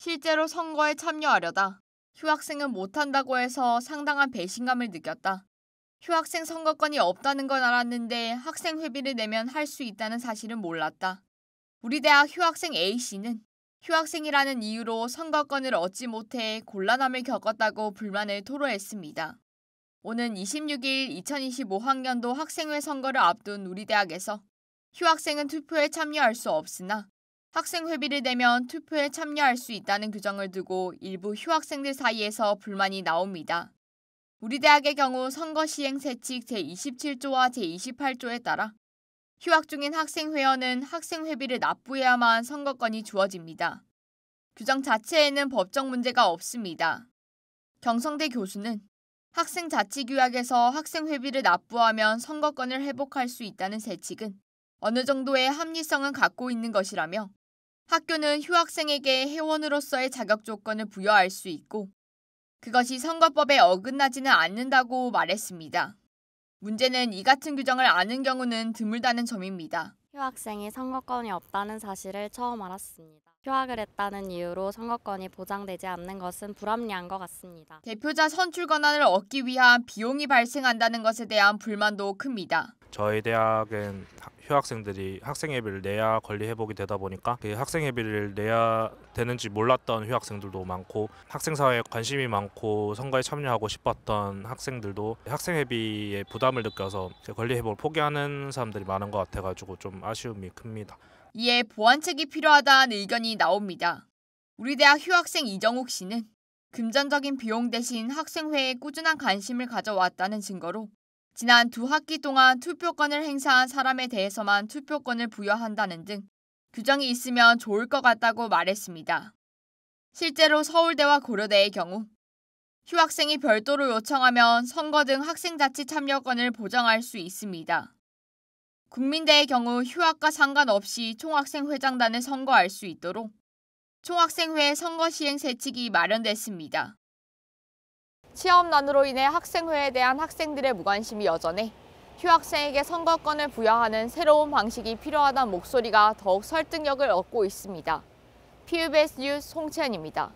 실제로 선거에 참여하려다 휴학생은 못한다고 해서 상당한 배신감을 느꼈다. 휴학생 선거권이 없다는 건 알았는데 학생 회비를 내면 할 수 있다는 사실은 몰랐다. 우리 대학 휴학생 A씨는 휴학생이라는 이유로 선거권을 얻지 못해 곤란함을 겪었다고 불만을 토로했습니다. 오는 26일 2025학년도 학생회 선거를 앞둔 우리 대학에서 휴학생은 투표에 참여할 수 없으나 학생 회비를 내면 투표에 참여할 수 있다는 규정을 두고 일부 휴학생들 사이에서 불만이 나옵니다. 우리 대학의 경우 선거시행세칙 제27조와 제28조에 따라 휴학 중인 학생 회원은 학생 회비를 납부해야만 선거권이 주어집니다. 규정 자체에는 법적 문제가 없습니다. 경성대 교수는 학생 자치규약에서 학생 회비를 납부하면 선거권을 회복할 수 있다는 세칙은 어느 정도의 합리성은 갖고 있는 것이라며 학교는 휴학생에게 회원으로서의 자격 조건을 부여할 수 있고 그것이 선거법에 어긋나지는 않는다고 말했습니다. 문제는 이 같은 규정을 아는 경우는 드물다는 점입니다. 휴학생이 선거권이 없다는 사실을 처음 알았습니다. 휴학을 했다는 이유로 선거권이 보장되지 않는 것은 불합리한 것 같습니다. 대표자 선출 권한을 얻기 위한 비용이 발생한다는 것에 대한 불만도 큽니다. 저희 대학은 휴학생들이 학생회비를 내야 권리 회복이 되다 보니까 그 학생회비를 내야 되는지 몰랐던 휴학생들도 많고 학생사회에 관심이 많고 선거에 참여하고 싶었던 학생들도 학생회비에 부담을 느껴서 권리 회복을 포기하는 사람들이 많은 것 같아가지고 좀 아쉬움이 큽니다. 이에 보완책이 필요하다는 의견이 나옵니다. 우리 대학 휴학생 이정욱 씨는 금전적인 비용 대신 학생회에 꾸준한 관심을 가져왔다는 증거로 지난 2학기 동안 투표권을 행사한 사람에 대해서만 투표권을 부여한다는 등 규정이 있으면 좋을 것 같다고 말했습니다. 실제로 서울대와 고려대의 경우 휴학생이 별도로 요청하면 선거 등 학생자치 참여권을 보장할 수 있습니다. 국민대의 경우 휴학과 상관없이 총학생회장단을 선거할 수 있도록 총학생회 선거시행세칙이 마련됐습니다. 취업난으로 인해 학생회에 대한 학생들의 무관심이 여전해 휴학생에게 선거권을 부여하는 새로운 방식이 필요하다는 목소리가 더욱 설득력을 얻고 있습니다. PBS 뉴스 송채연입니다.